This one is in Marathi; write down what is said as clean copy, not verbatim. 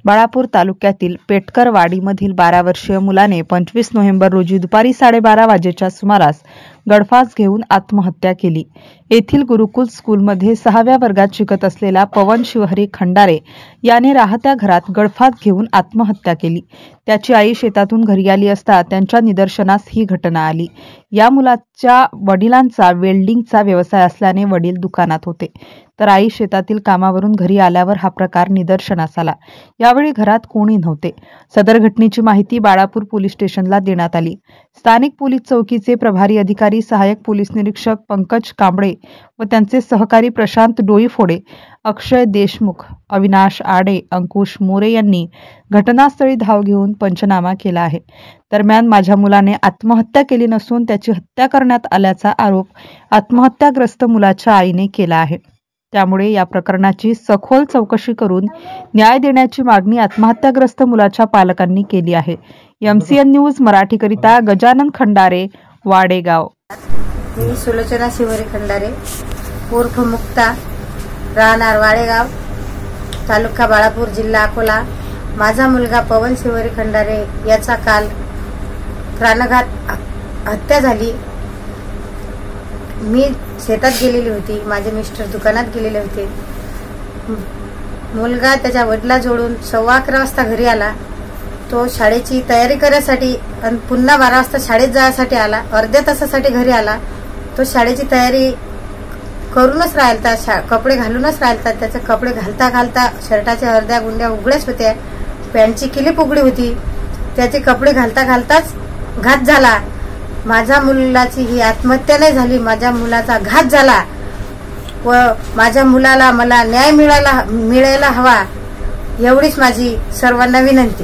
बाळापूर तालुक्यातील पेटकरवाडीमधील 12 वर्षीय मुलाने 25 नोव्हेंबर रोजी दुपारी 12:30 वाजेच्या सुमारास गळफास घेऊन आत्महत्या केली। येथील गुरुकुल स्कूलमध्ये 6व्या वर्गात शिकत असलेला पवन शिवहरी खंडारे याने राहत्या घरात गळफास घेऊन आत्महत्या केली। त्याची आई शेतातून घरी आली असता त्यांच्या निदर्शनास ही घटना आली। या मुलाच्या वडिलांचा वेल्डिंगचा व्यवसाय असल्याने वडील दुकानात होते, तर आई शेतातील कामावरून घरी आल्यावर हा प्रकार निदर्शनास आला। यावेळी घरात कोणी नव्हते। सदर घटनेची माहिती बाळापूर पोलीस स्टेशनला देण्यात आली। स्थानिक पोलीस चौकीचे प्रभारी अधिकारी सहाय्यक पोलीस निरीक्षक पंकज कांबळे व त्यांचे सहकारी प्रशांत डोईफोडे, अक्षय देशमुख, अविनाश आडे, अंकुश मोरे यांनी घटनास्थळी धाव घेऊन पंचनामा केला आहे। दरम्यान माझ्या मुलाने आत्महत्या केली नसून त्याची हत्या करण्यात आल्याचा आरोप आत्महत्याग्रस्त मुलाच्या आईने केला आहे। त्यामुळे या प्रकरणाची सखोल चौकशी करून न्याय देण्याची मागणी आत्महत्याग्रस्त मुलाच्या पालकांनी केली आहे। MCN न्यूज मराठीकरिता गजानन खंडारे, वाडेगाव। मी सुलोचना शिवहरी खंडारे उर्फ मुक्ता, राहणार वाडेगाव, तालुका बाळापूर, जिल्हा अकोला। माझा मुलगा पवन शिवहरी खंडारे याचा काल प्राणघात हत्या झाली। मी शेतात गेलेली होती, माझे मिस्टर दुकानात गेलेले होते। मुलगा त्याच्या वडिला जोडून 11:15 वाजता घरी आला। तो शाळेची तयारी करण्यासाठी आणि पुन्हा 12 वाजता शाळेत जाण्यासाठी आला। अर्ध्या तासासाठी घरी आला। तो शाळेची तयारी करूनच राहिलता, कपडे घालूनच राहिलता। त्याचे कपडे घालता घालता शर्टाच्या अर्ध्या गुंड्या उघड्याच होत्या, पॅन्टची किलीप उघडी होती। त्याचे कपडे घालता घालताच घात झाला। माझ्या मुलाची ही आत्महत्या नाही झाली, माझ्या मुलाचा घात झाला व माझ्या मुलाला मला न्याय मिळायला हवा, एवढीच माझी सर्वांना विनंती।